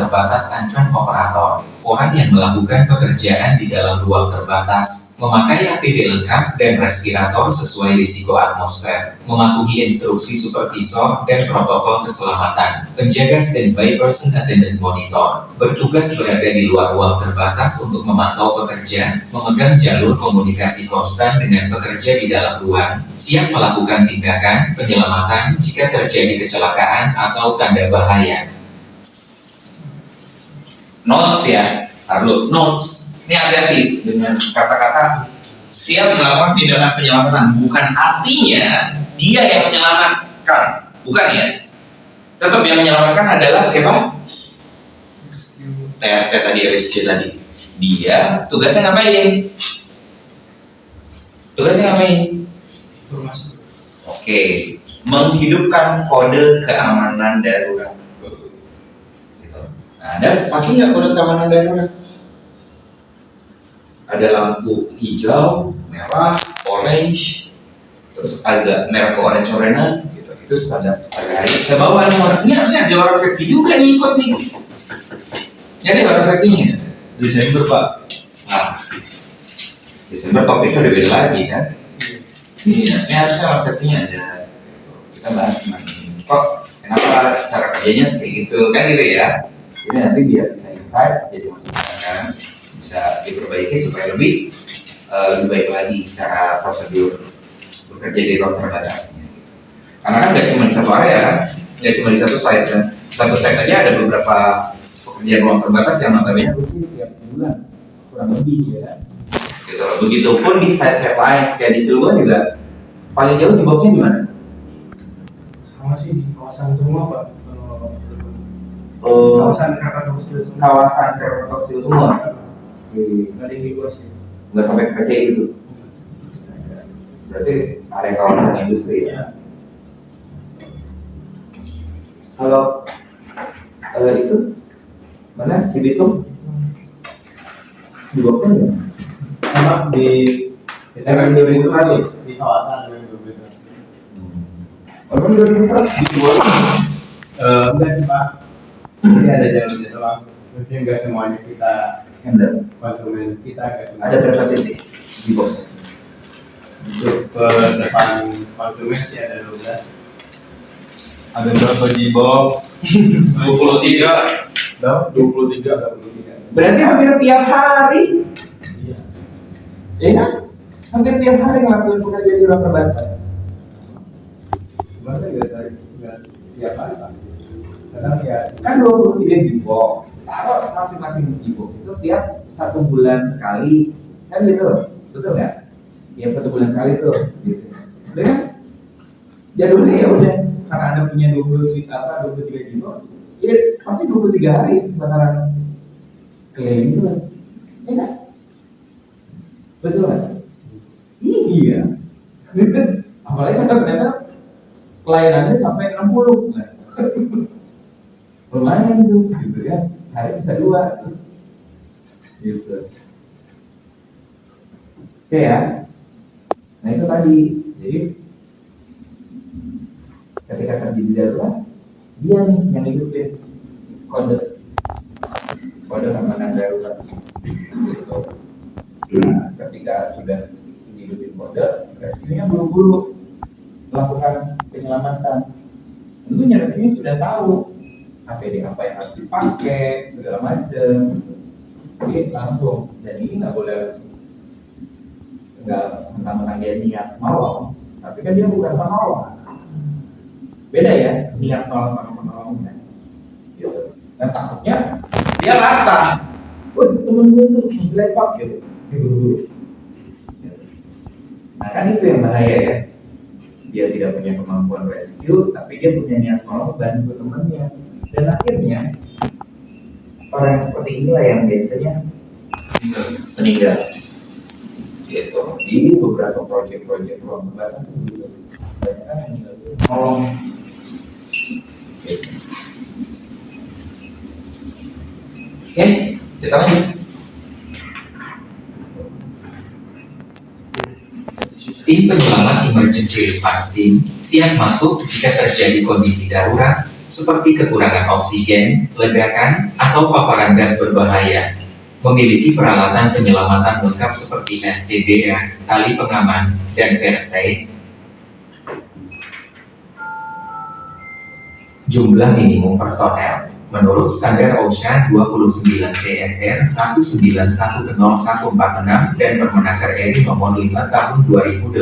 terbatas Antrean Operator. Orang yang melakukan pekerjaan di dalam ruang terbatas, memakai APD lengkap dan respirator sesuai risiko atmosfer, mematuhi instruksi supervisor dan protokol keselamatan, penjaga standby person attendant monitor, bertugas berada di luar ruang terbatas untuk memantau pekerja, memegang jalur komunikasi konstan dengan pekerja di dalam ruang, siap melakukan tindakan penyelamatan jika terjadi kecelakaan atau tanda bahaya. Notes ya, taruh notes. Ini hati-hati dengan kata-kata siap melakukan tindakan penyelamatan. Bukan artinya dia yang menyelamatkan, bukan ya. Tetap yang menyelamatkan adalah siapa? Kayak tadi RSC tadi. Dia tugasnya ngapain? Tugasnya ngapain? Informasi. Oke, menghidupkan kode keamanan darurat. Ada pakai nggak kode keamanan darurat? Ada lampu hijau, merah, orange, terus agak merah ke orange-orangean gitu. Itu standar hari. Ke bawah orang. Ini harusnya ada orang safety juga nih ikut nih. Jadi orang safety-nya Desember Pak. Nah, Desember topiknya udah beda lagi kan? Iya, ini harusnya orang safety-nya ada. Kita bahas gimana ini. Kok kenapa cara kerjanya kayak gitu kan gitu ya? Jadi nanti biar bisa insight, jadi masukan bisa diperbaiki supaya lebih baik lagi cara prosedur bekerja di ruang terbatasnya. Karena kan nggak cuma di satu area kan, nggak cuma di satu site kan. Satu site aja ada beberapa pekerjaan ruang terbatas yang notabene rutin tiap bulan kurang lebih ya kan. Gitu. Begitupun di site lain kayak di Cilegon juga paling jauh di boxnya di mana? Sama sih di kawasan semua Pak. Kawasan Krakatau Steel. Kawasan Krakatau Steel semua. Nggak tinggi luas sih. Nggak sampai ke KCI itu. Berarti area kawasan industri ya. Kalau itu mana Cibitung? Di boxnya ya? Sama di RW itu tadi. di kawasan RW. Orang 2000 di bawah. Enggak sih Pak. Jadi ada jalur jadwal. Maksudnya enggak semuanya kita Handle. konsumen kita enggak semua. Ada berapa titik di box? Untuk ke depan konsumen sih ada 12. Ada berapa di box? 23. 23. Berarti hampir tiap hari. Iya. Ya kan? Hampir tiap hari ngelakuin pekerjaan di ruang terbatas. Sebenarnya enggak tiap hari Pak. Kadang ya Kan 23 di box. Taruh masing-masing di box itu tiap 1 bulan sekali. Kan gitu. Betul nggak? Tiap 1 bulan sekali tuh. Gitu. Udah kan? Jadulnya ya udah. Karena Anda punya 23 di box. Ya pasti 23 hari bakalan keliling terus. Ya kan? Betul kan? Iya. Apalagi kan ternyata pelayanannya sampai 60. Nah. Lumayan tuh, gitu ya. Hari bisa 2. Gitu. Oke ya. Nah itu tadi. Jadi ketika terjadi darurat, dia nih yang hidupin kode keamanan darurat. Gitu. Nah, ketika sudah hidupin kode, rescuenya buru-buru melakukan penyelamatan. Tentunya rescuenya sudah tahu APD apa yang harus dipakai, segala macam. Jadi langsung. Dan ini nggak mentang-mentang dia niat nolong, tapi kan dia bukan penolong. Beda ya, niat nolong sama penolongnya. Gitu. Dan takutnya dia latah. Wah, temen gue tuh lepak gitu. Dia buru-buru. Nah kan itu yang bahaya ya. Dia tidak punya kemampuan rescue, tapi dia punya niat nolong bantu temannya. Dan akhirnya orang yang seperti inilah yang biasanya meninggal. Gitu. Di beberapa proyek-proyek ruang terbatas itu banyak kan yang meninggal nolong. Gitu. Oke, kita lanjut. Tim penyelamat emergency response team siap masuk jika terjadi kondisi darurat seperti kekurangan oksigen, ledakan, atau paparan gas berbahaya. Memiliki peralatan penyelamatan lengkap seperti SCBA, tali pengaman, dan first aid. Jumlah minimum personel. Menurut standar OSHA 29 CFR 19100146 dan Permenaker RI nomor 5 tahun 2018,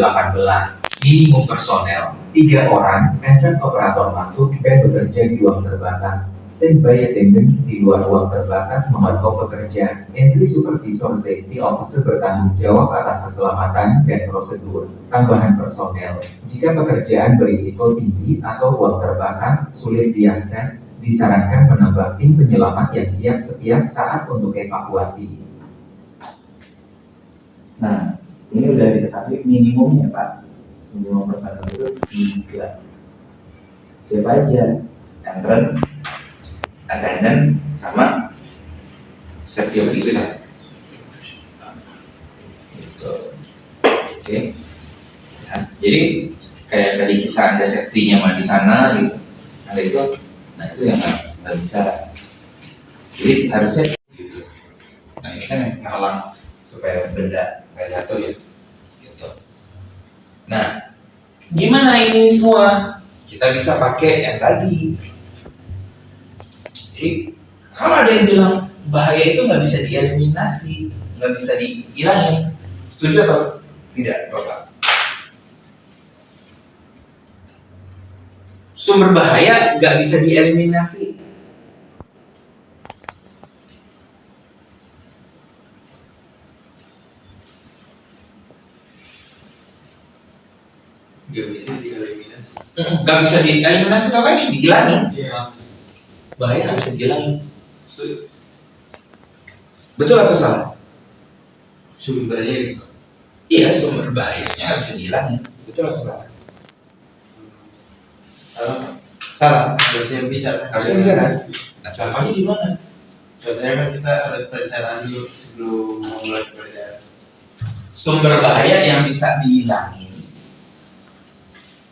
minimum personel 3 orang, entry operator masuk dan bekerja di ruang terbatas, standby attendant di luar ruang terbatas memantau pekerja, entry supervisor safety officer bertanggung jawab atas keselamatan dan prosedur, tambahan personel, jika pekerjaan berisiko tinggi atau ruang terbatas sulit diakses, disarankan menambah tim penyelamat yang siap setiap saat untuk evakuasi. Nah, ini udah diketahui minimumnya Pak. Minimum personel itu 3. Siapa aja? Entrance, attendant, sama Safety officer. Gitu. Oke. Ya, jadi kayak tadi kisah ada safety-nya mah di sana gitu. Ada itu, nah itu yang nggak bisa. Jadi harusnya gitu. Nah ini kan yang menghalang supaya benda nggak jatuh ya. Gitu. Nah, gimana ini semua? Kita bisa pakai yang tadi. Jadi kalau ada yang bilang bahaya itu nggak bisa dieliminasi, nggak bisa dihilangin, setuju atau tidak, Bapak? Sumber bahaya nggak bisa dieliminasi. Nggak bisa dieliminasi. Nggak bisa dieliminasi, kalau kan dihilangin. Iya. Bahaya nggak bisa dihilangin. Betul atau salah? Sumbernya Iya, sumber bahayanya nggak bisa dihilangin. Betul atau salah? Salah. harusnya bisa. Harusnya bisa kan? Nah, contohnya gimana? Contohnya kan kita harus perencanaan dulu sebelum memulai pekerjaan. Sumber bahaya yang bisa dihilangin.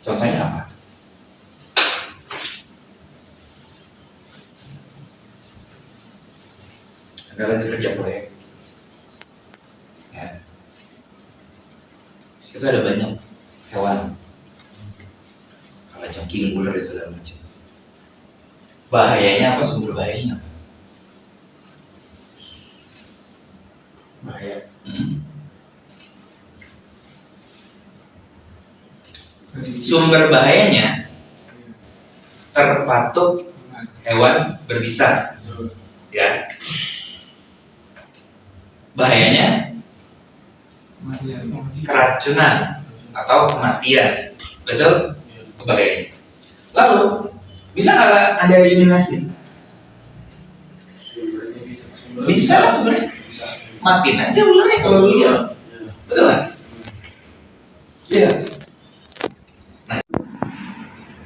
Contohnya apa? Ada lagi kerja proyek. Ya. Di situ ada banyak hewan. Kalau jangking, ular dan segala macam. Bahayanya apa? Sumber bahayanya apa? Bahaya. Sumber bahayanya terpatuk hewan berbisa, ya. Bahayanya keracunan atau kematian, betul? Bahayanya. Lalu bisa nggak ada eliminasi? Bisa kan sebenarnya? Matiin aja ularnya kalau lihat, betul kan? Iya.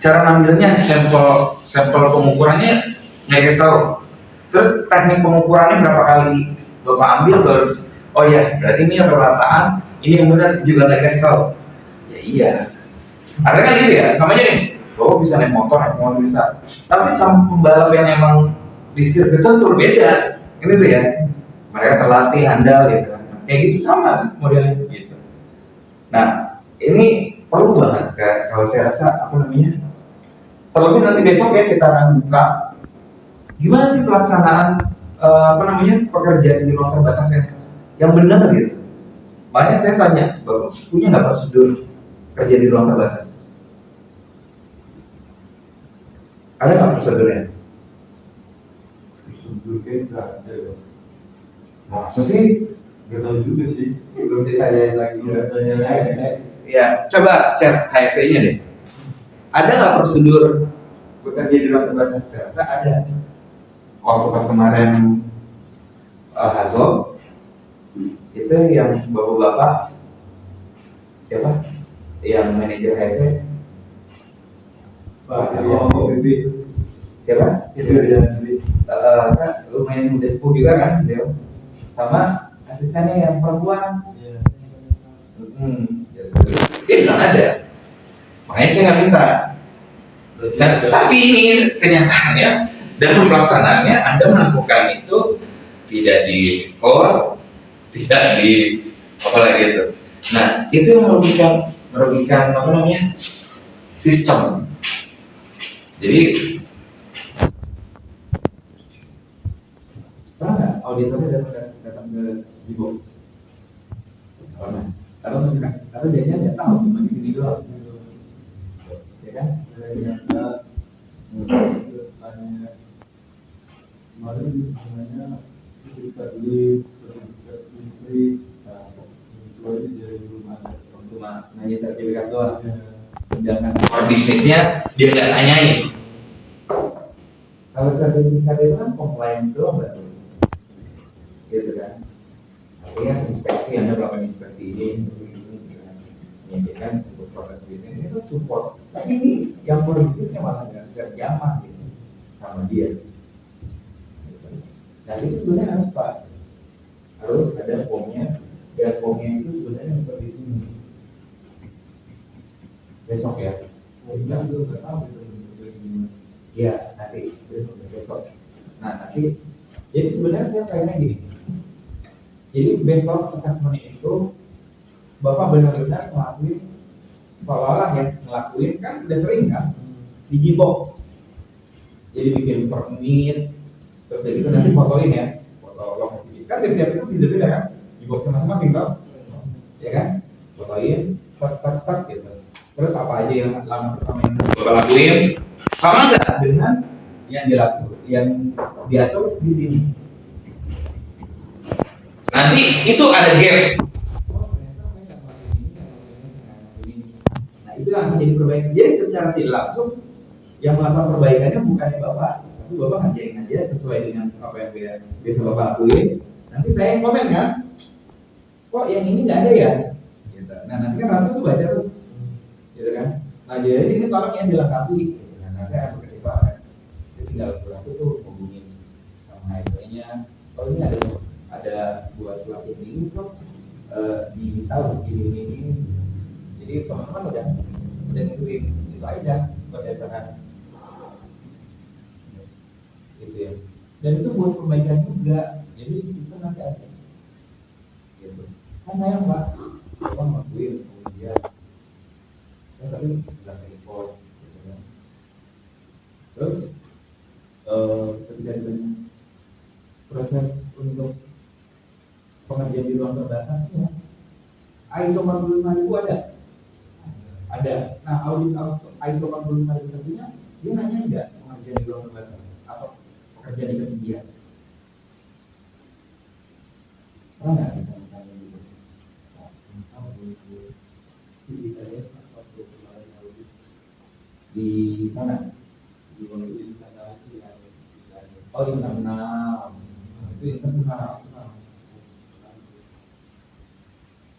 Cara ngambilnya sampel pengukurannya nggak dikasih tahu. Terus teknik pengukurannya berapa kali Bapak ambil baru, oh ya berarti ini perlataan, ini yang benar juga nggak dikasih tahu. Ya iya. Ada kan gitu ya, sama aja nih. Bapak bisa naik motor bisa. Tapi sama pembalap yang emang di sirkuit itu beda, ini tuh ya. Mereka terlatih, handal gitu. Kayak gitu sama modelnya gitu. Nah ini perlu banget kalau saya rasa apa namanya. Terlebih nanti besok ya kita akan buka gimana sih pelaksanaan pekerjaan di ruang terbatas yang benar gitu. Banyak saya tanya, Bapak punya nggak prosedur kerja di ruang terbatas? Ada nggak prosedurnya? Prosedurnya nggak ada. Maksud sih? Nggak tahu juga sih. Belum ditanyain lagi. Ya, coba cek HSE-nya deh. Ada nggak prosedur bekerja di ruang terbatas? Ternyata ada. Waktu pas kemarin Hazo, itu yang bapak-bapak, siapa? Yang manajer HSE? Pak, kalau Bibi, Siapa? itu dia Bibi. Kan lumayan udah sepuh juga kan, dia. Sama asistennya yang perempuan. Iya. Dia bilang ada. Makanya saya nggak minta. Berarti Nah, tapi ini kenyataannya dalam pelaksanaannya Anda melakukan itu tidak di core, tidak di apalagi itu. Nah, itu yang merugikan apa namanya sistem. Jadi pernah nggak auditornya datang ke Jibo? Pernah. Karena dia nggak tahu cuma di sini doang. Ya kan? Kemarin sebenarnya kita beli sertifikat listrik, itu aja dari rumah Cuma nanya sertifikat doang. Jangan. core bisnisnya dia nggak tanyain. Kalau sertifikat itu kan compliance doang berarti. Gitu kan? Artinya inspeksi, Anda melakukan inspeksi ini, gitu kan. Menyampaikan untuk proses bisnis ini tuh support. Tapi ini yang berbisnisnya malah nggak jamah gitu sama dia. Nah itu sebenarnya harus pas, harus ada formnya, dan formnya itu sebenarnya seperti sini. Besok ya. Iya, itu nggak tahu itu gimana. Iya, nanti besok. Nah nanti, jadi sebenarnya saya pengennya gini. Jadi besok assessment itu Bapak benar-benar ngelakuin seolah-olah ya ngelakuin kan udah sering kan di Gbox. Jadi bikin per menit, terus dari itu nanti fotoin ya, foto lokasi. Kan tiap-tiap itu beda-beda kan, Gboxnya masing-masing tau, ya kan? Fotoin, tek gitu. Terus apa aja yang lama pertama yang Bapak lakuin? Sama nggak dengan yang diatur di sini? Nanti itu ada gap. Nah itu yang menjadi perbaikan. Jadi secara tidak langsung yang melakukan perbaikannya bukannya Bapak, tapi Bapak ngajarin aja sesuai dengan apa yang biasa Bapak lakuin. Nanti saya yang komen kan, kok yang ini nggak ada ya? Gitu. Nah nanti kan Ratu tuh baca tuh, gitu kan. Nah jadi ini tolong yang dilengkapi. Gitu. Nah nanti akan bekerja Pak. Jadi tinggal Ratu tuh hubungin sama IT-nya. Oh ini ada buat pelatih ini tuh diminta ini. Jadi teman-teman udah ngikutin itu aja berdasarkan gitu ya. Dan itu buat perbaikan juga. Jadi itu nanti ada. Gitu. Kan saya Pak, Bapak ngakuin kemudian. Ya tapi nggak report, gitu kan. Terus ketika ditanya proses untuk pengerjaan di ruang terbatas ya, ISO 45000 ada. Nah audit ISO 45000 tentunya dia nanya enggak pengerjaan di ruang terbatas atau pekerjaan di ketinggian? Pernah nggak kita tanya gitu? Di mana? Di sana itu yang oh internal. Itu internal.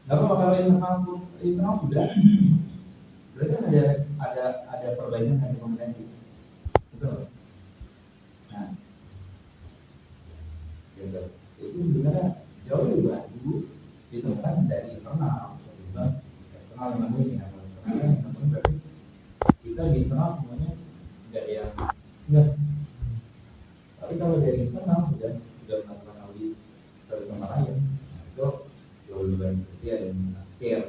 Lalu kalau internal sudah, berarti ada perbaikan, ada kompetensi, betul. Nah, gitu. Itu sebenarnya jauh lebih bagus ditemukan dari internal, eksternal yang namanya namun berarti kita di internal semuanya tidak ada yang enggak. Tapi kalau dari internal sudah melakukan audit satu sama lain, nah, itu jauh lebih baik dia dan care.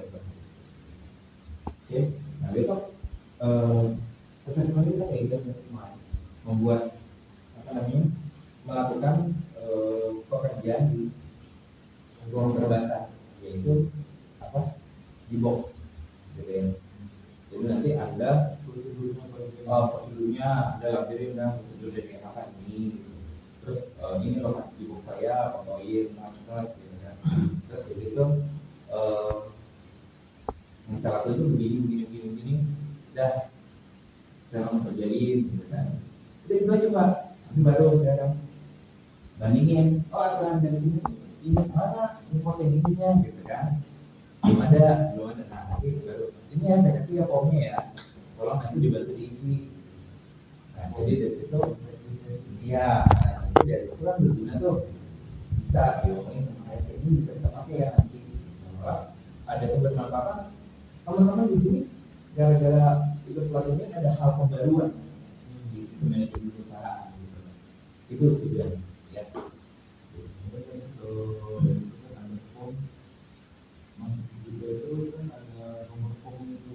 Oke, nah besok assessment kita kayak gitu membuat apa namanya melakukan pekerjaan di ruang terbatas, yaitu apa di box, gitu ya. Jadi nanti ada prosedurnya, ada laporin dan prosedur dari apa ini, gitu. Terus ini lokasi di box saya, fotoin, maksud, gitu kan. Terus begitu salah satu itu begini, dah sekarang terjadi, gitu kan. Jadi itu aja Pak, nanti baru sekarang bandingin, oh ada dari ini mana info ininya, gitu kan. Belum ada, nah nanti baru ini ya saya kasih ya formnya ya, tolong nanti dibantu diisi. Nah jadi dari situ, iya, nah nanti dari situ kan berguna tuh, bisa diomongin sama kayak ini bisa kita pakai ya nanti. Ada kebermanfaatan teman-teman di sini gara-gara ikut pelatihan ada hal pembaruan di manajemen perusahaan gitu. Itu tujuan ya.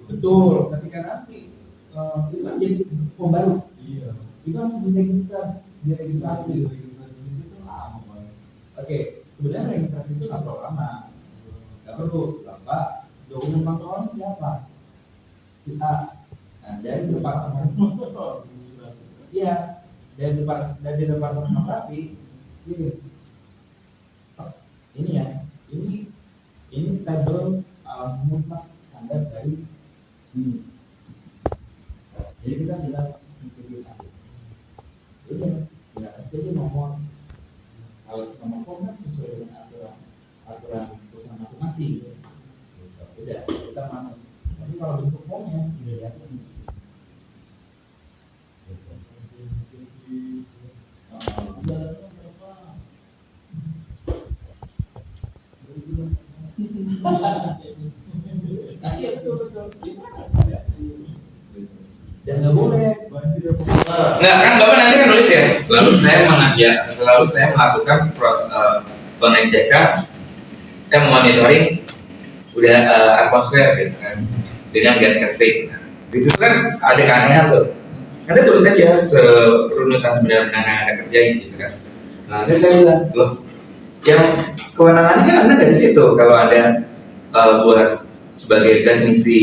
Betul, ketika nanti itu kan jadi form baru. Iya. Itu harus diregistrasi itu lama banget. Oke, sebenarnya registrasi itu nggak terlalu lama. Nggak perlu, Bapak dokumen kontrolnya siapa? Kita. Nah, dari departemen. Iya, dari departemen operasi. Ini ya, ini tabel mutlak standar dari ini. Jadi kita tidak mengikuti ini, tidak jadi nomor. Kalau nomor form kan sesuai dengan aturan perusahaan masing-masing. Beda, kita manut. Tapi kalau bentuk formnya tidak diatur. Dan nggak boleh. Nggak, kan Bapak nanti kan nulis ya. Lalu saya melakukan pengecekan, monitoring udah atmosfer gitu kan dengan gas casting. Itu kan ada keanehan tuh. Nanti tulis saja serunutan sebenarnya yang Anda kerjain gitu kan. Nah, nanti saya bilang, loh, yang kewenangannya kan Anda dari situ. Kalau Anda buat sebagai teknisi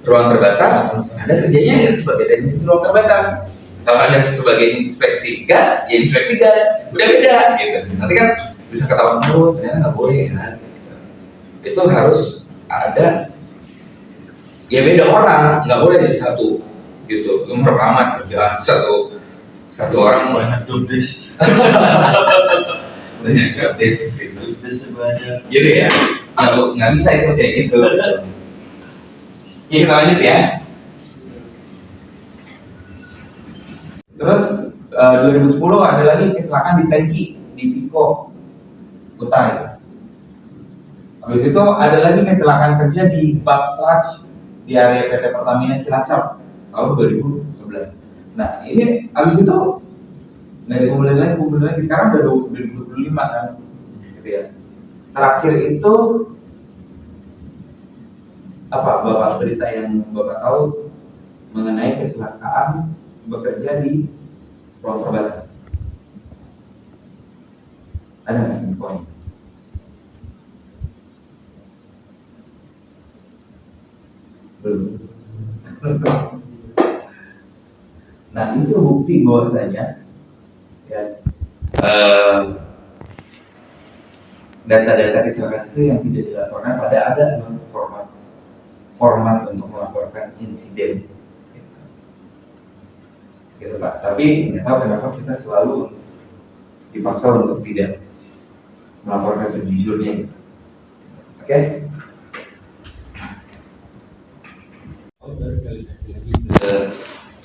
ruang terbatas, Anda kerjanya ya sebagai teknisi ruang terbatas. Kalau Anda sebagai inspeksi gas, ya inspeksi gas, udah beda gitu. Nanti kan bisa ketahuan, oh ternyata nggak boleh ya. Itu harus ada, ya beda orang, nggak boleh jadi satu gitu. Rekaman kerjaan satu orang Banyak job desk. banyak job desk gitu. Job desk banyak. Jadi ya nggak bisa itu kayak gitu. Oke, kita lanjut ya. Terus 2010 ada lagi kecelakaan di tangki di Piko Kutai. Habis itu ada lagi kecelakaan kerja di bak sludge di area PT Pertamina Cilacap tahun 2011. Nah ini habis itu nggak dikumpulin lagi. Sekarang udah 2025 kan, gitu ya. Terakhir itu apa Bapak berita yang Bapak tahu mengenai kecelakaan bekerja di ruang terbatas? Ada nggak infonya? Belum. Nah itu bukti bahwasanya ya, data-data kecelakaan itu yang tidak dilaporkan pada ada format untuk melaporkan insiden. Gitu Pak. Tapi nggak tahu kenapa kita selalu dipaksa untuk tidak melaporkan sejujurnya. Oke?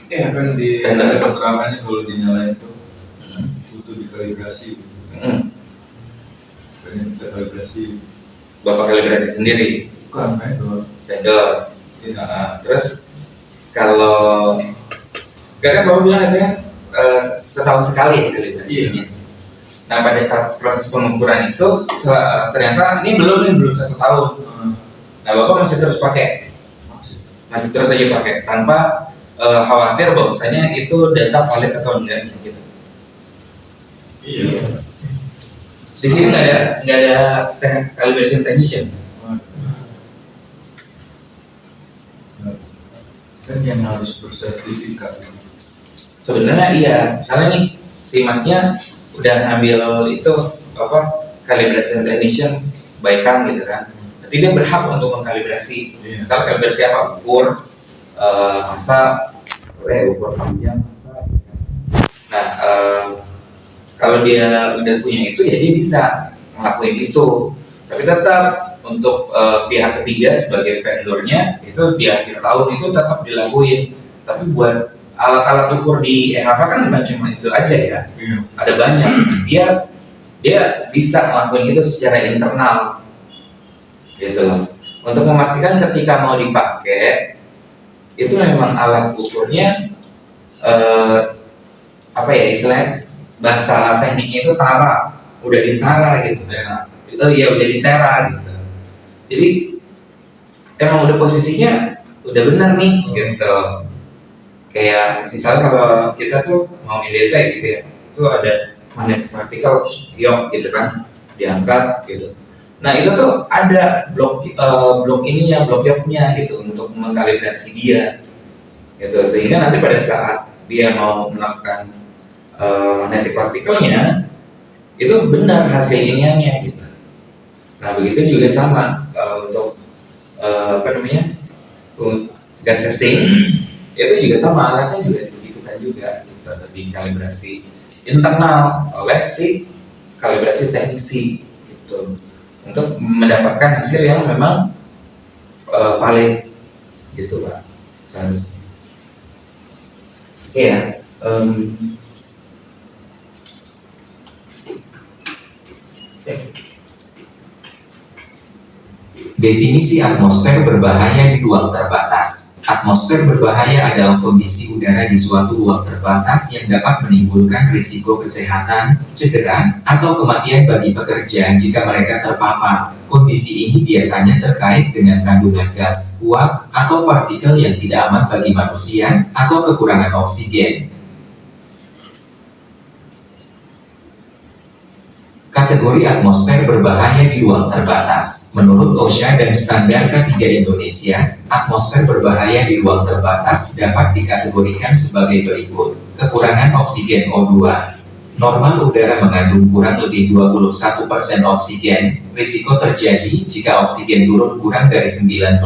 Ya kan di ada keterangannya kalau dinyalain itu butuh dikalibrasi. Pengen kita kalibrasi. Bapak kalibrasi sendiri? Bukan, vendor. Ya. Nah, terus kalau kan Bapak bilang katanya setahun sekali kalibrasinya. Nah pada saat proses pengukuran itu ternyata ini belum 1 tahun. Nah Bapak masih terus pakai, masih terus aja pakai tanpa khawatir bahwasanya itu data valid atau enggak gitu. Iya. Di sini nggak ada calibration technician. Kan yang harus bersertifikat. Sebenarnya iya, misalnya nih si masnya udah ngambil itu apa calibration technician baikan gitu kan. Berarti dia berhak untuk mengkalibrasi. Iya. Misalnya kalibrasi apa? Ukur masa, ukur panjang. Nah, kalau dia udah punya itu ya dia bisa ngelakuin itu. Tapi tetap untuk pihak ketiga sebagai vendornya itu di akhir tahun itu tetap dilakuin. Tapi buat alat-alat ukur di EHK kan bukan cuma itu aja ya. Iya. Ada banyak. Dia bisa ngelakuin itu secara internal. Gitu loh. Untuk memastikan ketika mau dipakai itu memang alat ukurnya eh, apa ya istilahnya, bahasa tekniknya itu tara, udah ditara gitu. Iya udah ditara gitu. Jadi emang udah posisinya udah benar nih gitu. Kayak misalnya kalau kita tuh mau IDT gitu ya, itu ada magnetic partikel ion gitu kan, diangkat gitu. Nah itu tuh ada blok ininya, blok iopnya gitu untuk mengkalibrasi dia gitu, sehingga nanti pada saat dia mau melakukan magnetic partikelnya itu benar hasil iniannya gitu. Nah begitu juga sama untuk apa namanya gas testing itu juga sama, alatnya juga dibegitukan juga gitu, dikalibrasi internal oleh si kalibrasi teknisi gitu untuk mendapatkan hasil yang memang valid gitu Pak seharusnya. Iya. Definisi atmosfer berbahaya di ruang terbatas. Atmosfer berbahaya adalah kondisi udara di suatu ruang terbatas yang dapat menimbulkan risiko kesehatan, cedera, atau kematian bagi pekerja jika mereka terpapar. Kondisi ini biasanya terkait dengan kandungan gas, uap, atau partikel yang tidak aman bagi manusia, atau kekurangan oksigen. Kategori atmosfer berbahaya di ruang terbatas. Menurut OSHA dan Standar K3 Indonesia, atmosfer berbahaya di ruang terbatas dapat dikategorikan sebagai berikut. Kekurangan oksigen O2. Normal udara mengandung kurang lebih 21% oksigen. Risiko terjadi jika oksigen turun kurang dari 19,5%,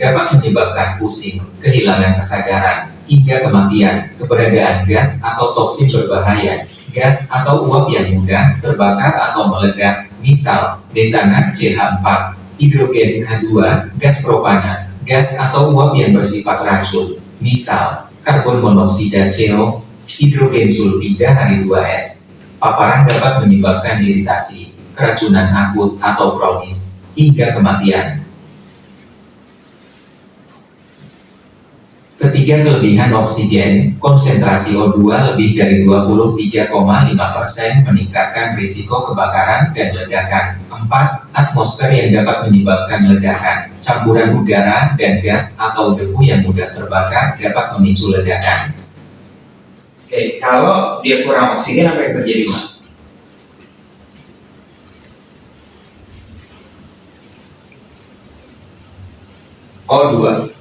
dapat menyebabkan pusing, kehilangan kesadaran, hingga kematian. Keberadaan gas atau toksin berbahaya, gas atau uap yang mudah terbakar atau meledak, misal metana CH4, hidrogen H2, gas propana, gas atau uap yang bersifat racun, misal karbon monoksida CO, hidrogen sulfida H2S. Paparan dapat menyebabkan iritasi, keracunan akut atau kronis, hingga kematian. Ketiga, kelebihan oksigen. Konsentrasi O2 lebih dari 23,5% meningkatkan risiko kebakaran dan ledakan. 4. Atmosfer yang dapat menyebabkan ledakan. Campuran udara dan gas atau debu yang mudah terbakar dapat memicu ledakan. Oke, kalau dia kurang oksigen apa yang terjadi Mas? O2.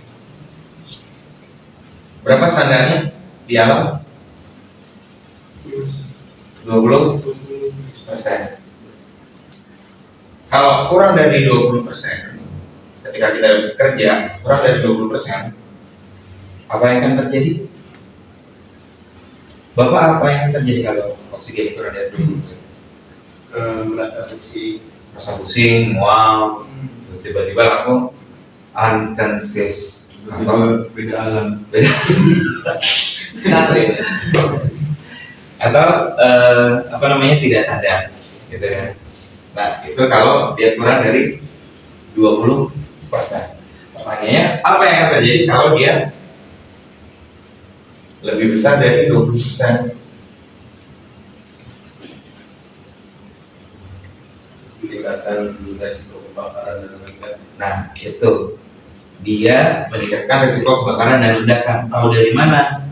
Berapa standarnya di alam? 20%. Kalau kurang dari 20%, ketika kita bekerja kurang dari 20%, apa yang akan terjadi? Bapak, apa yang akan terjadi kalau oksigen kurang dari 20%? Merasa pusing, mual, tiba-tiba langsung unconscious. Atau beda alam. Atau apa namanya, tidak sadar gitu ya. Nah itu kalau dia kurang dari 20%. Pertanyaannya, apa yang akan terjadi kalau dia lebih besar dari 20%? Meningkatkan resiko kebakaran dan ledakan. Nah itu dia meningkatkan risiko kebakaran dan ledakan. Tahu dari mana?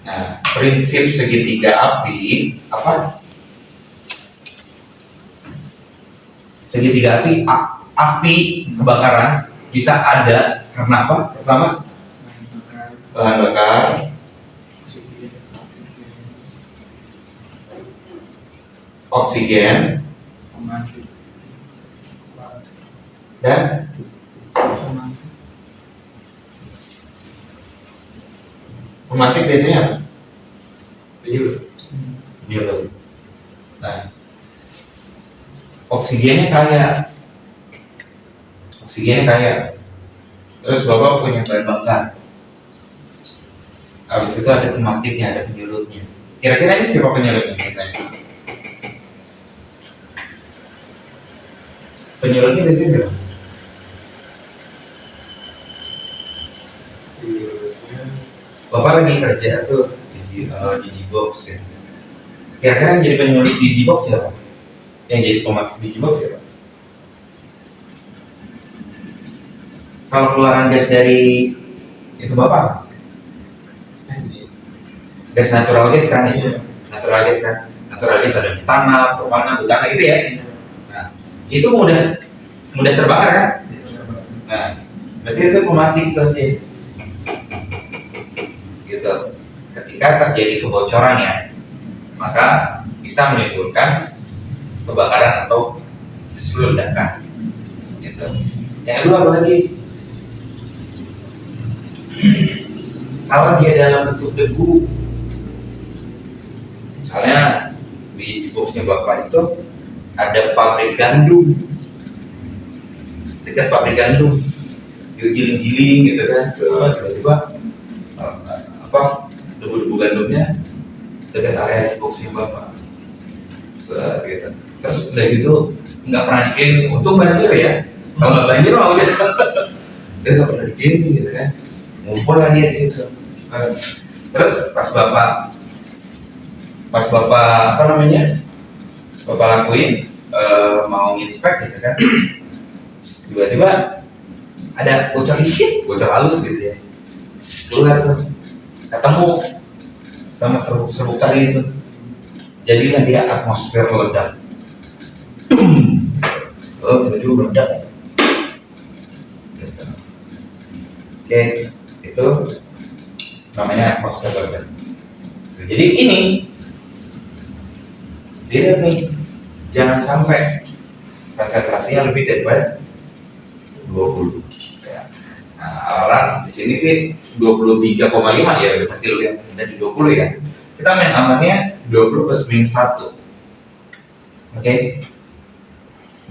Nah, prinsip segitiga api apa? Segitiga api, api kebakaran bisa ada karena apa? Pertama, bahan bakar, oksigen, dan pematik biasanya apa? Penyulut. Nah, oksigennya kaya. Terus Bapak punya bahan bakar. Habis itu ada pematiknya, ada penyulutnya. Kira-kira ini siapa penyulutnya biasanya? Penyulutnya biasanya siapa? Bapak lagi kerja tuh di Digibox ya. Kira-kira yang jadi penyulit di Digibox siapa? Yang jadi pemakaian Digibox siapa? Kalau keluaran gas dari itu Bapak? Gas natural gas kan ya? Natural gas kan? Natural gas ada butana, propana, butana gitu ya? Nah, itu mudah terbakar kan? Nah, berarti itu pemati gitu dia. Gitu. Ketika terjadi kebocoran ya, maka bisa menimbulkan kebakaran atau justru ledakan. Gitu. Yang kedua apa lagi? Kalau dia dalam bentuk debu, misalnya di boxnya Bapak itu ada pabrik gandum, dekat pabrik gandum, giling-giling gitu kan, tiba-tiba debu-debu gandumnya dekat area boxnya Bapak, gitu. Terus udah gitu nggak pernah di-cleaning, untung banjir ya, kalau nggak banjir mah udah dia nggak pernah di-cleaning gitu kan, ngumpul lah dia di situ. Terus pas Bapak Bapak lakuin mau inspek gitu kan, tiba-tiba ada bocor dikit, bocor halus gitu ya, keluar tuh, ketemu sama serbuk tadi itu, jadilah dia atmosfer ledak. Oh, tiba-tiba meledak. Oke, itu namanya atmosfer ledak. Jadi ini dilihat nih, jangan sampai konsentrasinya lebih daripada 20. Ya. Nah, orang di sini sih 23,5 ya, udah pasti lihat dari 20 ya. Kita main amannya 20 plus minus 1. Oke.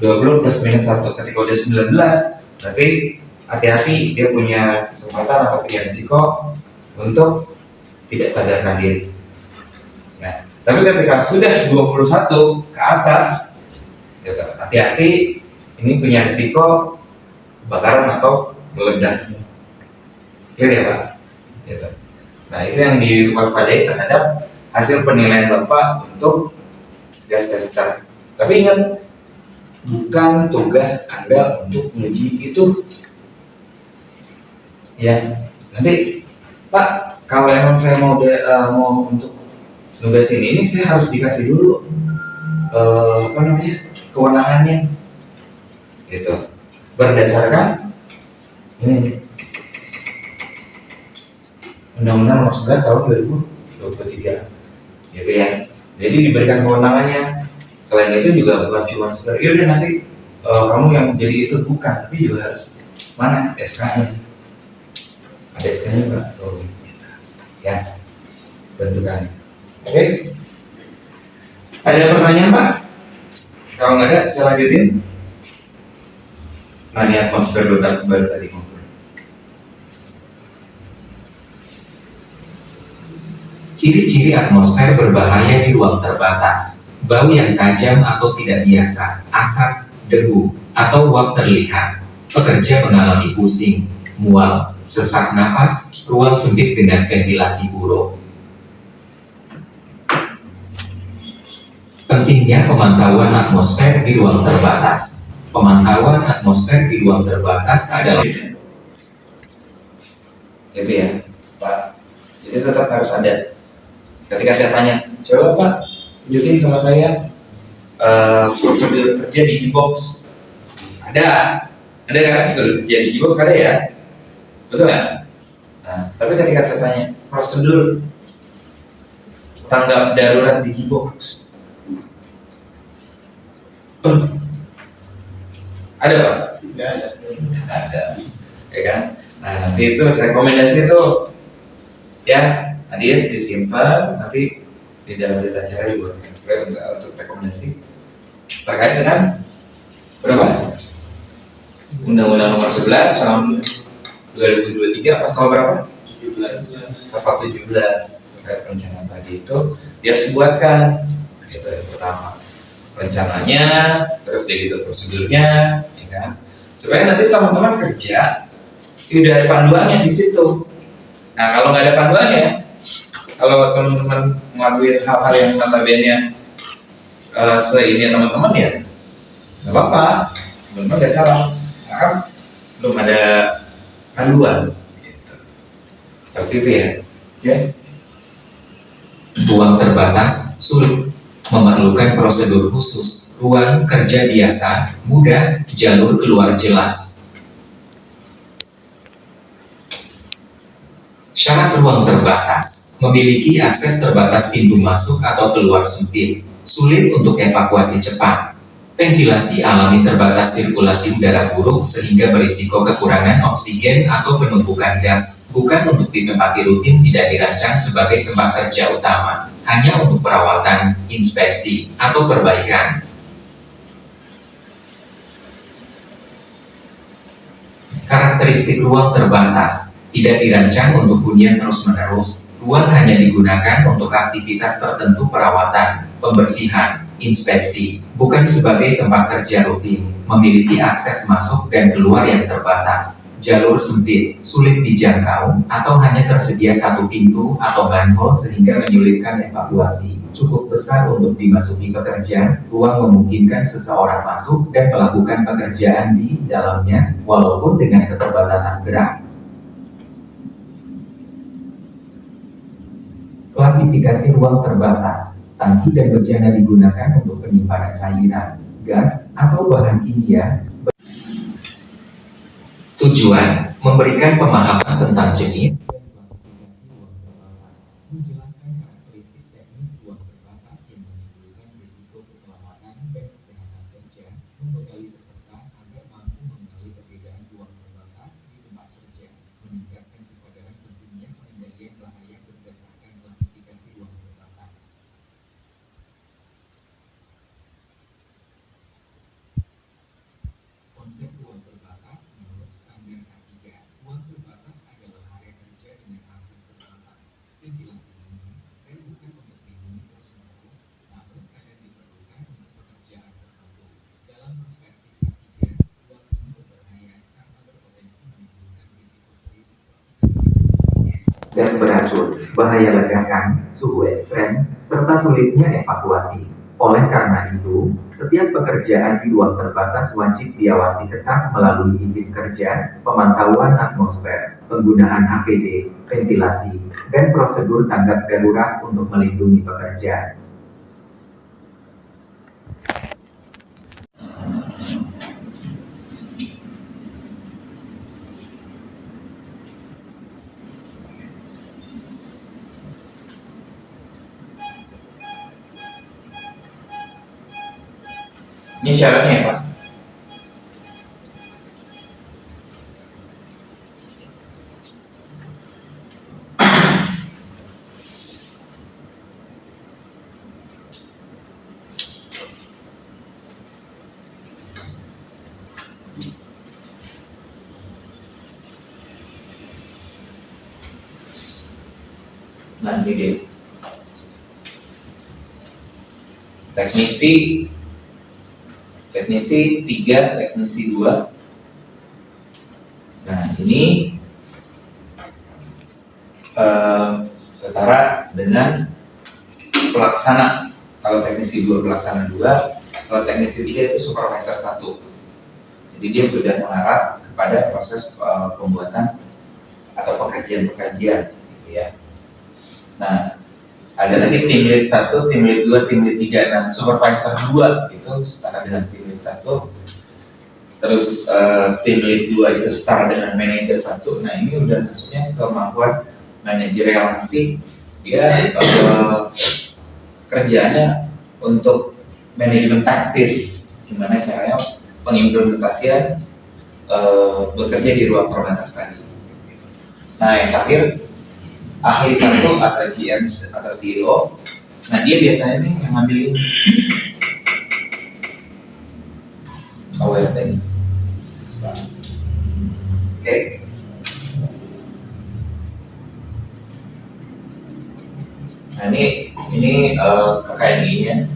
20 plus minus 1. Ketika udah 19, berarti hati-hati dia punya kesempatan atau punya risiko untuk tidak sadarkan diri. Nah, tapi ketika sudah 21 ke atas, gitu, hati-hati, ini punya risiko kebakaran atau meledak. Clear ya Pak? Gitu. Nah, itu yang diwaspadai terhadap hasil penilaian Bapak untuk gas tester. Tapi ingat, bukan tugas Anda untuk menguji itu. Ya, nanti Pak, kalau emang saya mau untuk nugasin ini, saya harus dikasih dulu kewenangannya, gitu. Berdasarkan ini Undang-Undang Nomor 11 Tahun 2023, gitu ya. Jadi diberikan kewenangannya. Selain itu juga bukan cuma sekedar, yaudah nanti kamu yang jadi itu, bukan, tapi juga harus mana SK-nya. Ada SK-nya nggak? Oh, ya, bentukannya. Oke. Ada pertanyaan Pak? Kalau nggak ada, saya lanjutin. Nah, ini atmosfer ledak baru tadi ngobrol. Ciri-ciri atmosfer berbahaya di ruang terbatas: bau yang tajam atau tidak biasa, asap, debu, atau uap terlihat. Pekerja mengalami pusing, mual, sesak napas, ruang sempit dengan ventilasi buruk. Pentingnya pemantauan atmosfer di ruang terbatas. Pemantauan atmosfer di ruang terbatas adalah Gitu ya, Pak. Jadi tetap harus ada. Ketika saya tanya, coba Pak, tunjukin sama saya prosedur kerja di Digibox. Ada kan prosedur kerja di Digibox, ada ya, betul ya? Nah, tapi ketika saya tanya prosedur tanggap darurat di Digibox, ada Pak? Ada, ya kan? Nah, nanti itu rekomendasi itu ya hadir disimpan, nanti di dalam berita acara dibuatkan untuk rekomendasi terkait dengan berapa? Undang-Undang Nomor 11 tahun 2023 pasal berapa? 17. Pasal 17 terkait perencanaan tadi itu dia harus dibuatkan. Itu yang pertama, rencananya, terus begitu prosedurnya, ya kan? Supaya nanti teman-teman kerja udah ada panduannya di situ. Nah kalau nggak ada panduannya, kalau teman-teman ngelakuin hal-hal yang notabene seini teman-teman ya nggak apa-apa, teman-teman nggak salah, karena belum ada panduan. Gitu. Seperti itu ya. Oke. Ruang terbatas, sulit, memerlukan prosedur khusus. Ruang kerja biasa, mudah, jalur keluar jelas. Syarat ruang terbatas, memiliki akses terbatas pintu masuk atau keluar sempit, sulit untuk evakuasi cepat. Ventilasi alami terbatas sirkulasi udara buruk sehingga berisiko kekurangan oksigen atau penumpukan gas, bukan untuk ditempati rutin, tidak dirancang sebagai tempat kerja utama, hanya untuk perawatan, inspeksi, atau perbaikan. Karakteristik ruang terbatas, tidak dirancang untuk hunian terus-menerus, ruang hanya digunakan untuk aktivitas tertentu perawatan, pembersihan, inspeksi, bukan sebagai tempat kerja rutin, memiliki akses masuk dan keluar yang terbatas, jalur sempit, sulit dijangkau, atau hanya tersedia satu pintu atau manhole sehingga menyulitkan evakuasi, cukup besar untuk dimasuki pekerja, ruang memungkinkan seseorang masuk dan melakukan pekerjaan di dalamnya, walaupun dengan keterbatasan gerak. Klasifikasi ruang terbatas, tangki dan bejana digunakan untuk penyimpanan cairan, gas, atau bahan kimia. Tujuan, memberikan pemahaman tentang jenis dan klasifikasi ruang terbatas, menjelaskan karakteristik teknis ruang terbatas yang menimbulkan risiko keselamatan dan kesehatan kerja, membekali peserta agar mampu mengenali perbedaan ruang terbatas di tempat kerja, meningkatkan kesadaran pentingnya pengendalian bahaya berdasarkan klasifikasi ruang terbatas. Konsep ruang terbatas menurut standar K3, ruang terbatas adalah area kerja dengan akses terbatas, ventilasi minim, dan bukan untuk dihuni terus-menerus, namun kadang diperlukan untuk pekerjaan tertentu. Dalam perspektif K3, ruang ini berbahaya karena berpotensi menimbulkan risiko serius seperti gas beracun, bahaya ledakan, suhu ekstrem, serta sulitnya evakuasi. Oleh karena itu, setiap pekerjaan di ruang terbatas wajib diawasi ketat melalui izin kerja, pemantauan atmosfer, penggunaan APD, ventilasi, dan prosedur tanggap darurat untuk melindungi pekerja. Ini syaratnya ya Pak. Nah ini dia. Teknisi 3, teknisi 2. Nah ini setara dengan pelaksana. Kalau teknisi 2 pelaksana 2, kalau teknisi 3 itu supervisor 1. Jadi dia sudah mengarah kepada proses pembuatan atau pengkajian-pengkajian gitu ya. Nah, ada lagi tim lead 1, tim lead 2, tim lead 3. Nah, supervisor 2 itu setara dengan tim lead 1. Terus tim lead 2 itu setara dengan manajer 1. Nah, ini udah maksudnya kemampuan manajerial, nanti dia kerjanya untuk manajemen taktis, gimana caranya pengimplementasian bekerja di ruang terbatas tadi. Nah, yang terakhir ahli 1 atau GM atau CEO. Nah, dia biasanya nih yang ngambilin OLT. Oke. Nah, ini KKNI-nya.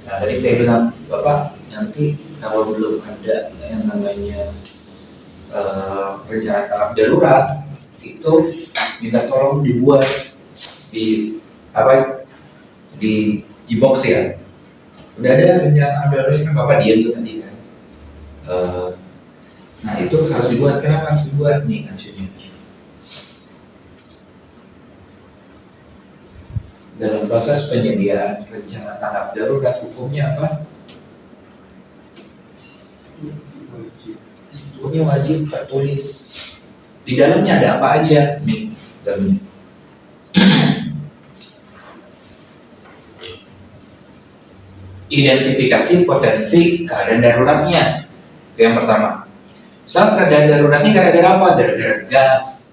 Nah, tadi saya bilang, Bapak nanti kalau belum ada yang namanya rencana tanggap darurat, itu minta tolong dibuat di di Gbox ya. Udah ada rencana, kan Bapak diam tuh tadi kan. Nah itu harus dibuat. Kenapa harus dibuat nih acunya? Dalam proses penyediaan rencana tanggap darurat hukumnya apa? Hukumnya wajib tertulis. Di dalamnya ada apa aja nih dalamnya? Identifikasi potensi keadaan daruratnya. Itu yang pertama. Misal keadaan daruratnya gara-gara apa? Gara-gara gas.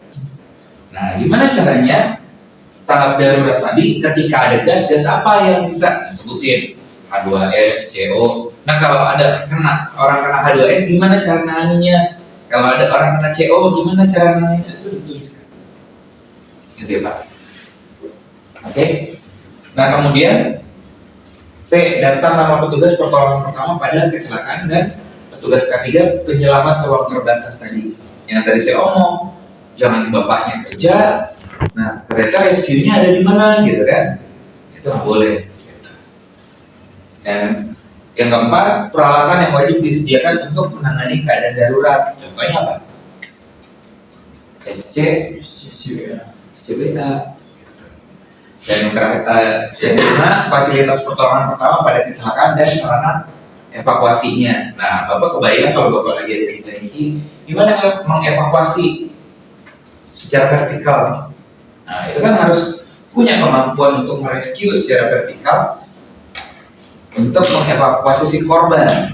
Nah, gimana caranya tanggap darurat tadi ketika ada gas apa yang bisa disebutin? H2S, CO. Nah, kalau ada orang kena H2S gimana cara nanganinya? Kalau ada orang kena CO gimana cara nanganinya? Itu dituliskan. Gitu ya, Pak. Oke. Nah, kemudian daftar nama petugas pertolongan pertama pada kecelakaan dan petugas ketiga penyelamat ruang terbatas tadi. Yang tadi saya omong, jangan bapaknya kerja, nah ternyata rescue-nya ada di mana gitu kan? Itu nggak boleh. Dan yang keempat, peralatan yang wajib disediakan untuk menangani keadaan darurat. Contohnya apa? SCBA. Dan yang terakhir, yang kelima, fasilitas pertolongan pertama pada kecelakaan dan sarana evakuasinya. Nah, Bapak kebayang kalau Bapak lagi ada di tekniki, gimana mengevakuasi secara vertikal? Nah, itu kan harus punya kemampuan untuk merescue secara vertikal untuk mengevakuasi si korban,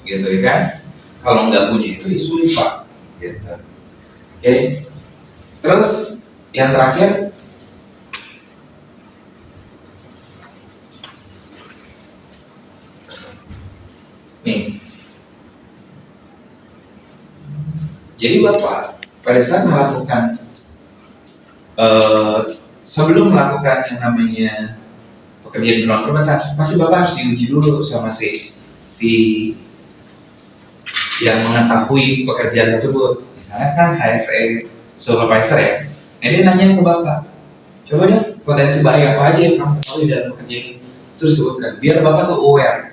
gitu ya kan? Kalau nggak punya itu sulit Pak, gitu. Oke. Terus yang terakhir, nih. Jadi Bapak pada saat melakukan sebelum melakukan yang namanya pekerjaan di ruang terbatas, pasti Bapak harus diuji dulu sama si yang mengetahui pekerjaan tersebut. Misalnya kan HSE supervisor ya. Nah, dia nanya ke Bapak, coba deh potensi bahaya apa aja yang kamu ketahui dalam pekerjaan ini. Terus sebutkan, biar Bapak tuh aware,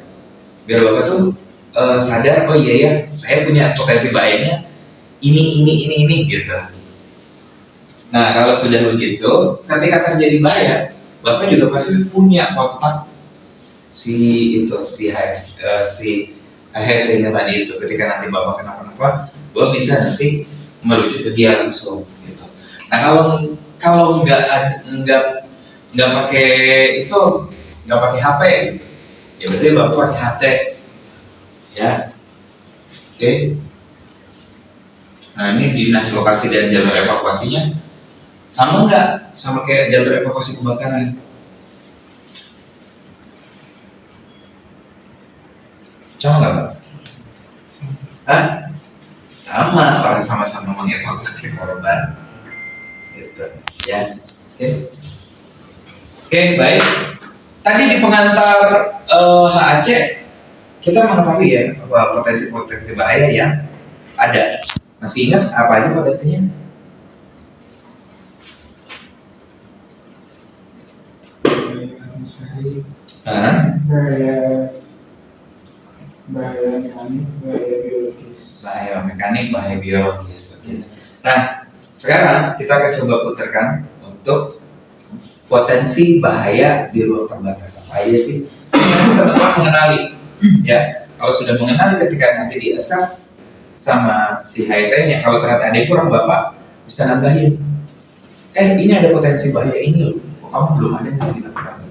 biar Bapak tuh sadar, oh iya ya, saya punya potensi bahayanya ini gitu. Nah, kalau sudah begitu, ketika terjadi bahaya, Bapak juga pasti punya kontak si HSE-nya tadi itu. Ketika nanti Bapak kenapa-napa, Bapak bisa nanti merujuk ke dia langsung gitu. Nah, kalau nggak pakai itu, nggak pakai HP gitu, ya berarti Bapak pakai HT ya. Oke. Nah, ini dinas lokasi dan jalur evakuasinya sama nggak? Sama kayak jalur evakuasi kebakaran. Sama nggak Pak? Hah? Sama, orang sama-sama mengevakuasi korban. Gitu. Ya. Oke, baik. Tadi di pengantar HAC kita mengetahui ya bahwa potensi-potensi bahaya yang ada. Masih ingat apa aja potensinya? Bahaya mekanik, bahaya biologis. Bahaya mekanik, bahaya biologis. Nah, sekarang kita akan coba putarkan untuk potensi bahaya di ruang terbatas apa aja sih? Sebenarnya teman-teman mengenali, ya. Kalau sudah mengenali ketika nanti di-assess sama si HSE-nya, kalau ternyata ada yang kurang, Bapak bisa nambahin. Ini ada potensi bahaya ini loh. Kok kamu belum ada yang dilakukan?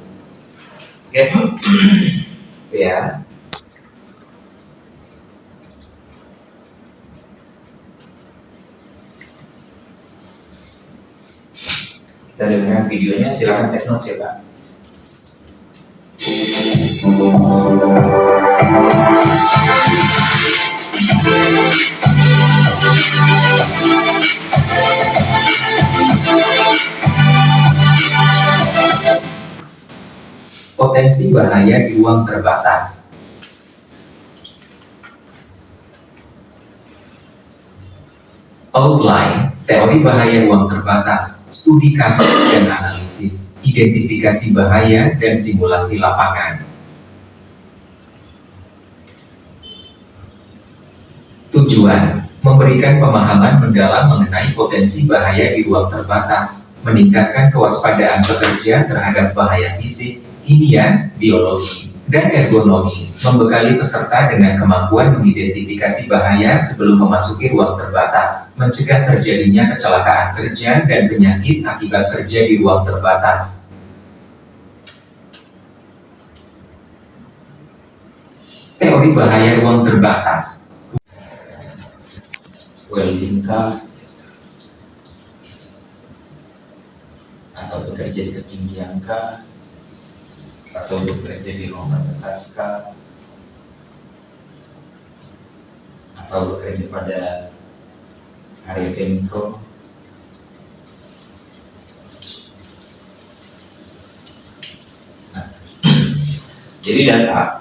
Oke, ya. Kita dengarkan videonya, silakan take notes ya Pak. Potensi bahaya di ruang terbatas. Outline, teori bahaya ruang terbatas, studi kasus dan analisis, identifikasi bahaya dan simulasi lapangan. Tujuan, memberikan pemahaman mendalam mengenai potensi bahaya di ruang terbatas, meningkatkan kewaspadaan pekerja terhadap bahaya fisik, kimia, biologi, dan ergonomi, membekali peserta dengan kemampuan mengidentifikasi bahaya sebelum memasuki ruang terbatas, mencegah terjadinya kecelakaan kerja dan penyakit akibat kerja di ruang terbatas. Teori bahaya ruang terbatas. Welding kah? Atau bekerja di ketinggian kah? Atau bekerja di ruang terbatas kah? Atau bekerja pada area mikro? Nah, jadi data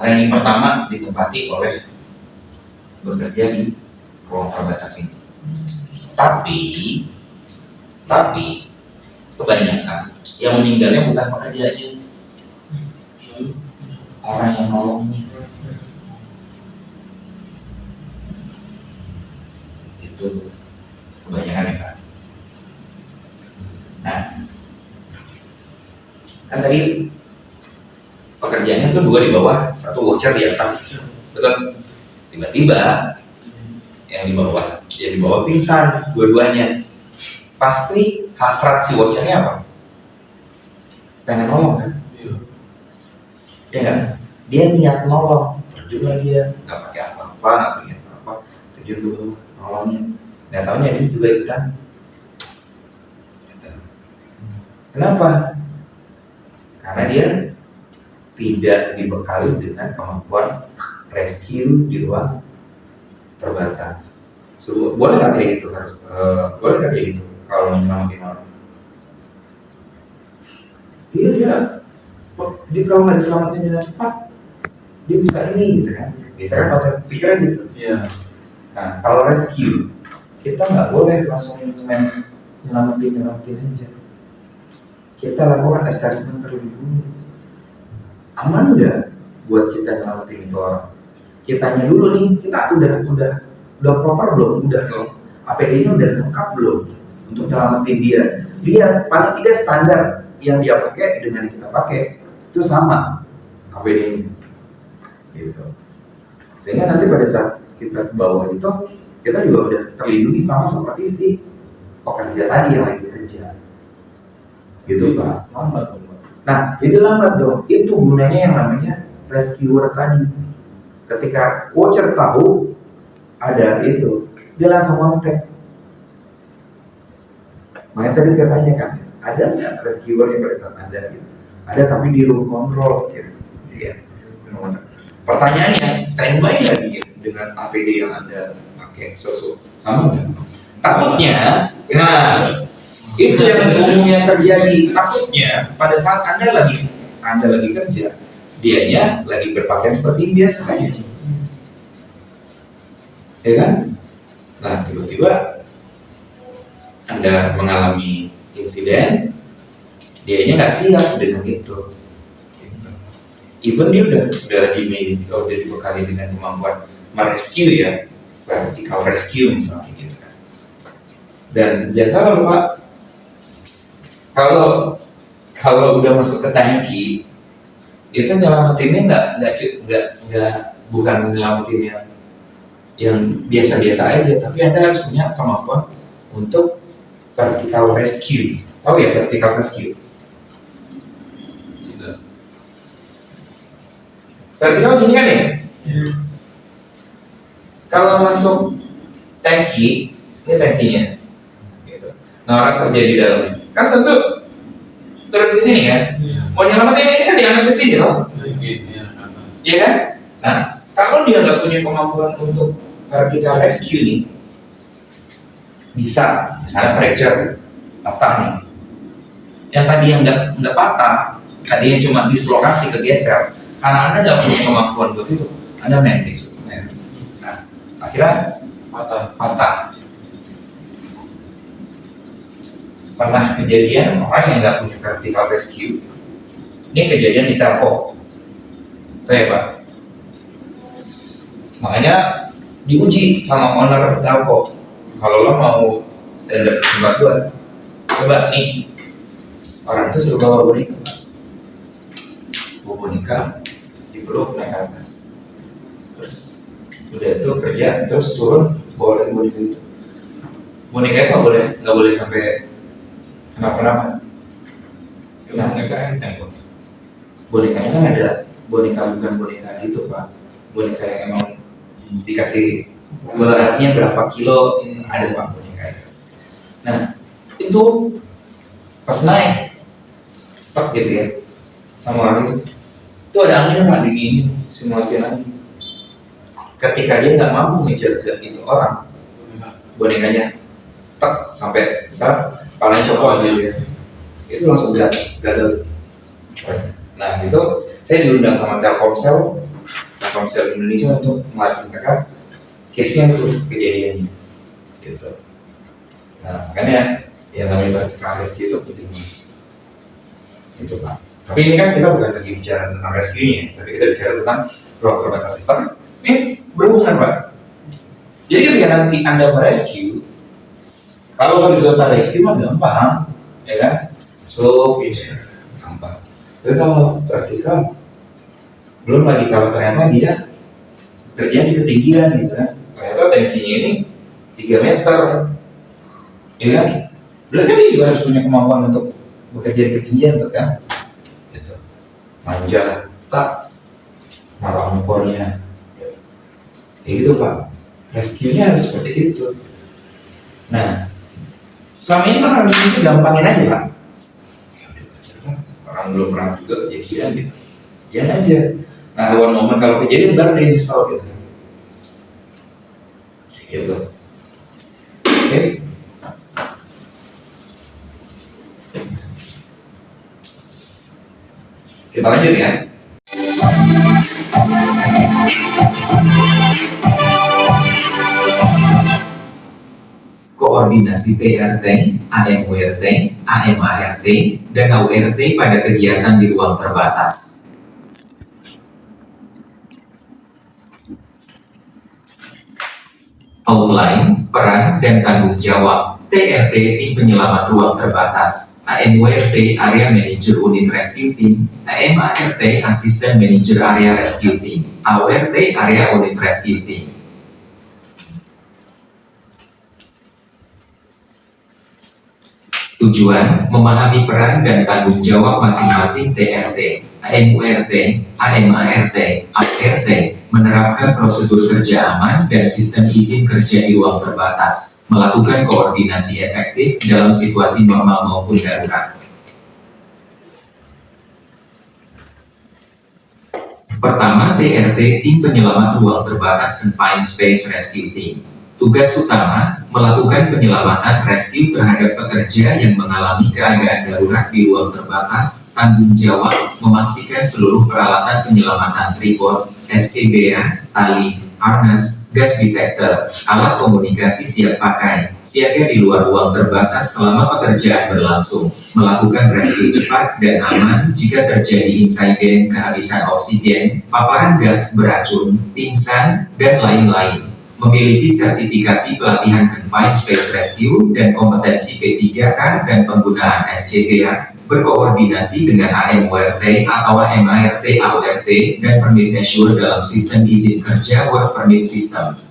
yang pertama ditempati oleh bekerja di ruang terbatas ini. Tapi kebanyakan yang meninggalnya bukan pekerjaannya, orang yang nolongnya. Itu kebanyakan ya Pak. Nah, kan tadi pekerjaannya tuh dua di bawah, satu voucher di atas, betul? Tiba-tiba yang di bawah pingsan dua-duanya. Pasti hasrat si vouchernya apa? Pengen nolong kan? Ya kan? Dia niat nolong, terjun lagi dia, nggak pakai apa-apa, nggak punya apa-apa, terjun dulu nolongnya. Nggak taunya dia juga ikutan. Kenapa? Karena dia tidak dibekali dengan kemampuan rescue di ruang terbatas. Boleh nggak kayak gitu harus? Boleh nggak kayak gitu kalau menyelamatin orang? Dia kalau nggak diselamatin dengan cepat, dia bisa ini gitu kan? Biasanya kan konsep pikiran gitu. Iya. Nah, kalau rescue, kita nggak boleh langsung nyelamatin aja. Kita lakukan assessment terlebih dulu. Aman udah buat kita nyelamatin itu orang? Kitanya dulu nih, kita udah proper belum? Udah APD-nya udah lengkap belum untuk nyelamatin dia? Dia paling tidak standar yang dia pakai dengan yang kita pakai itu sama APD-nya, gitu. Sehingga nanti pada saat kita ke bawah itu kita juga udah terlindungi sama seperti si pekerja tadi yang lagi kerja, gitu Pak. Lambat. Nah, jadi lambat dong. Itu gunanya yang namanya rescuer tadi. Ketika voucher tahu ada itu, dia langsung kontak. Makanya tadi saya tanya kan, ada nggak rescuer yang pada saat ada gitu? Ada, tapi di room control gitu. Ya. Pertanyaannya, standby lagi ya, dengan APD yang Anda pakai sesuatu sama nggak? Takutnya, nah itu yang umumnya terjadi. Takutnya pada saat Anda lagi kerja, dianya lagi berpakaian seperti biasa saja, ya kan? Nah, tiba-tiba Anda mengalami insiden, dianya nggak siap dengan itu. Even dia udah dibekali dengan kemampuan merescue ya, vertical rescue misalnya gitu kan. Dan jangan salah Pak, kalau udah masuk ke tangki, itu nyelamatinnya bukan nyelamatin yang biasa-biasa aja, tapi Anda harus punya kemampuan untuk vertical rescue. Tahu ya vertical rescue? Vertical gini kan ya? Kalau masuk tangki, ini tangkinya, gitu. Nah orang kerja di dalamnya, kan tentu turun ke sini kan? Mau nyelamatin ini kan diangkat ke sini loh, iya kan? Nah kalau dia nggak punya kemampuan untuk vertical rescue nih, bisa misalnya fracture, patah nih. Yang tadi yang nggak patah, tadi yang cuma dislokasi kegeser. Karena Anda nggak punya kemampuan buat itu, Anda menendis. Nah, akhirnya patah. pernah kejadian orang yang nggak punya vertical rescue. Ini kejadian di Telkom, tuh ya Pak. Makanya diuji sama owner Telkom. Kalau lo mau tender tempat gua, coba nih orang itu suruh bawa boneka, Pak. Bawa boneka, dipeluk naik ke atas, terus udah itu kerja, terus turun bawa lagi boneka itu. Boneka itu nggak boleh sampai kenapa-napa. Nah, mereka enteng kok. Bonekanya kan ada boneka, bukan boneka itu Pak, boneka yang emang dikasih beratnya berapa kilo, ada Pak boneka itu. Nah itu pas naik tak gitu ya sama orang itu ada anginnya Pak, dinginin simulasi angin. Ketika dia nggak mampu ngejaga itu orang, bonekanya tak sampai besar, palanya copot gitu ya, itu langsung gagal. Nah itu saya diundang sama Telkomsel Indonesia untuk melatih mereka case-nya tuh, kejadiannya gitu. Nah makanya yang namanya vertical rescue itu penting gitu Pak. Tapi ini kan kita bukan lagi bicara tentang rescue-nya, tapi kita bicara tentang ruang terbatas. Tapi ini berhubungan Pak. Jadi ketika nanti Anda merescue, kalau horizontal rescue mah gampang, ya kan? So gampang. Tapi kalau vertikal, belum lagi kalau ternyata dia kerja di ketinggian gitu kan, ternyata tankinya ini 3 meter, ya kan? Berarti kan dia juga harus punya kemampuan untuk bekerja di ketinggian tuh kan, gitu. Manjat, tak, naruh angkornya, kayak gitu Pak. Rescue-nya harus seperti itu. Nah, selama ini kan orang Indonesia gampangin aja Pak. Orang belum pernah juga kejadian gitu, jangan aja. Nah one moment kalau kejadian baru dia nyesel gitu. Gitu. Oke. Kita lanjut ya. Koordinasi TRT, AMWRT, AMART, dan AURT pada kegiatan di ruang terbatas. Outline, peran, dan tanggung jawab. TRT, tim penyelamat ruang terbatas. AMWRT, area manager unit rescue team. AMART, asisten manager area rescue team. AURT, area unit rescue team. Tujuan, memahami peran dan tanggung jawab masing-masing TRT, AMWRT, AMART, AURT, menerapkan prosedur kerja aman dan sistem izin kerja di ruang terbatas, melakukan koordinasi efektif dalam situasi normal maupun darurat. Pertama, TRT, tim penyelamat ruang terbatas Confined Space Rescue Team. Tugas utama, melakukan penyelamatan rescue terhadap pekerja yang mengalami keadaan darurat di ruang terbatas. Tanggung jawab, memastikan seluruh peralatan penyelamatan tripod, SCBA, tali, harness, gas detector, alat komunikasi siap pakai, siaga di luar ruang terbatas selama pekerjaan berlangsung, melakukan rescue cepat dan aman jika terjadi insiden kehabisan oksigen, paparan gas beracun, pingsan, dan lain-lain. Memiliki sertifikasi pelatihan Confined Space Rescue dan kompetensi P3K dan penggunaan SCBA, berkoordinasi dengan AMWRT atau AMART AURT dan permit assure dalam sistem izin kerja work permit system.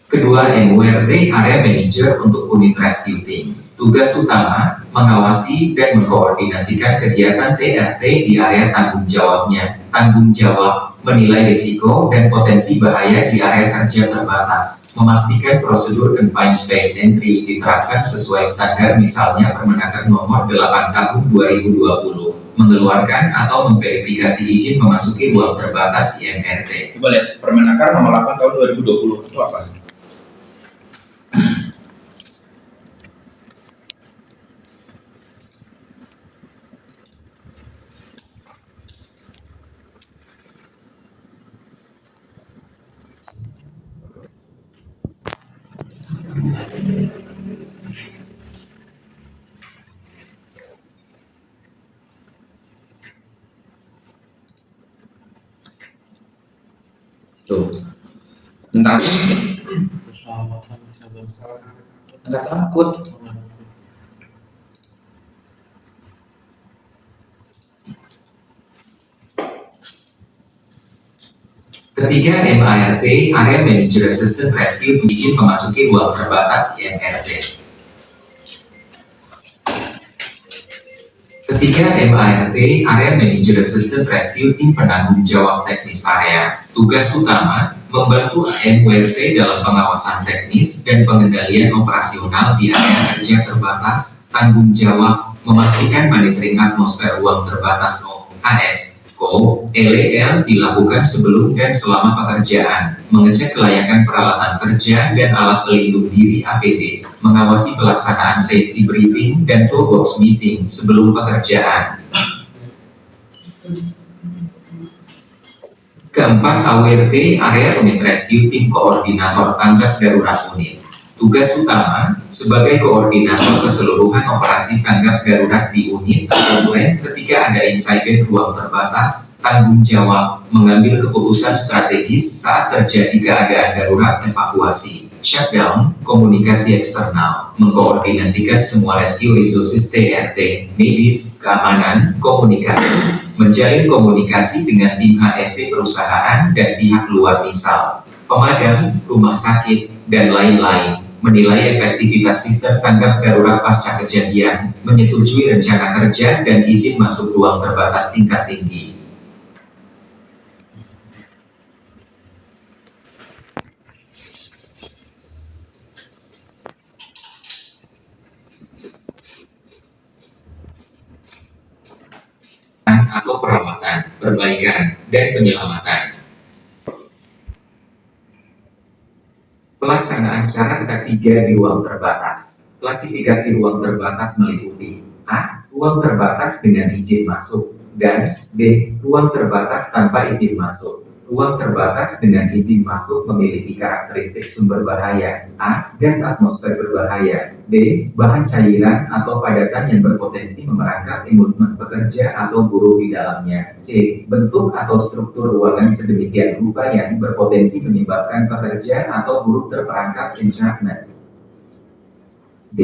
Kedua, MWRT Area Manager untuk unit rescue team. Tugas utama, mengawasi dan mengkoordinasikan kegiatan TRT di area tanggung jawabnya. Tanggung jawab, menilai risiko dan potensi bahaya di area kerja terbatas. Memastikan prosedur confined space entry diterapkan sesuai standar, misalnya Permenaker nomor 8 tahun 2020. Mengeluarkan atau memverifikasi izin memasuki ruang terbatas IMRT. Coba lihat Permenaker nomor 8 tahun 2020 itu apa? Tuh. Tentang nggak takut. Ketiga, MART, Area Manager Assistant Rescue, izin memasuki ruang terbatas IMRT. Ketiga, MART, Area Manager Assistant Rescue, tim penanggung jawab teknis area. Tugas utama, membantu AMWRT dalam pengawasan teknis dan pengendalian operasional di area kerja terbatas. Tanggung jawab, memastikan monitoring atmosfer ruang terbatas OHS. LEL dilakukan sebelum dan selama pekerjaan, mengecek kelayakan peralatan kerja dan alat pelindung diri APD, mengawasi pelaksanaan safety briefing dan toolbox meeting sebelum pekerjaan. Keempat, AWRT, Area Unit Rescue, tim koordinator tanggap darurat unit. Tugas utama, sebagai koordinator keseluruhan operasi tanggap darurat di unit atau plan ketika ada insiden ruang terbatas. Tanggung jawab, mengambil keputusan strategis saat terjadi keadaan darurat evakuasi, shutdown, komunikasi eksternal, mengkoordinasikan semua rescue resources TRT, medis, keamanan, komunikasi, menjalin komunikasi dengan tim HSE perusahaan dan pihak luar misal, pemadam, rumah sakit, dan lain-lain. Menilai efektivitas sistem tanggap darurat pasca kejadian, menyetujui rencana kerja dan izin masuk ruang terbatas tingkat tinggi. Atau perawatan, perbaikan, dan penyelamatan. Pelaksanaan syarat ketiga di ruang terbatas. Klasifikasi ruang terbatas meliputi A. Ruang terbatas dengan izin masuk, dan B. Ruang terbatas tanpa izin masuk. Ruang terbatas dengan izin masuk memiliki karakteristik sumber bahaya: A. Gas atmosfer berbahaya, B. Bahan cairan atau padatan yang berpotensi memerangkap imun pekerja atau buruh di dalamnya, C. Bentuk atau struktur ruangan sedemikian rupa yang berpotensi menyebabkan pekerja atau buruh terperangkap entrapment, D.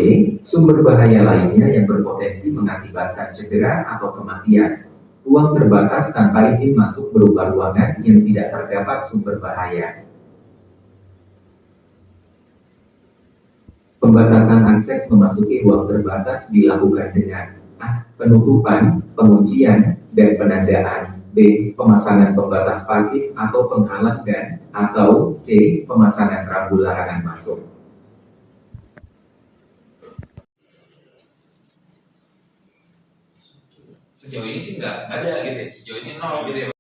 Sumber bahaya lainnya yang berpotensi mengakibatkan cedera atau kematian. Ruang terbatas tanpa izin masuk berupa ruangan yang tidak terdapat sumber bahaya. Pembatasan akses memasuki ruang terbatas dilakukan dengan A. Penutupan, penguncian, dan penandaan, B. Pemasangan pembatas pasif atau penghalang, dan atau C. Pemasangan rambu larangan masuk. Sejauh ini sih nggak ada gitu ya, sejauh ini nol gitu ya.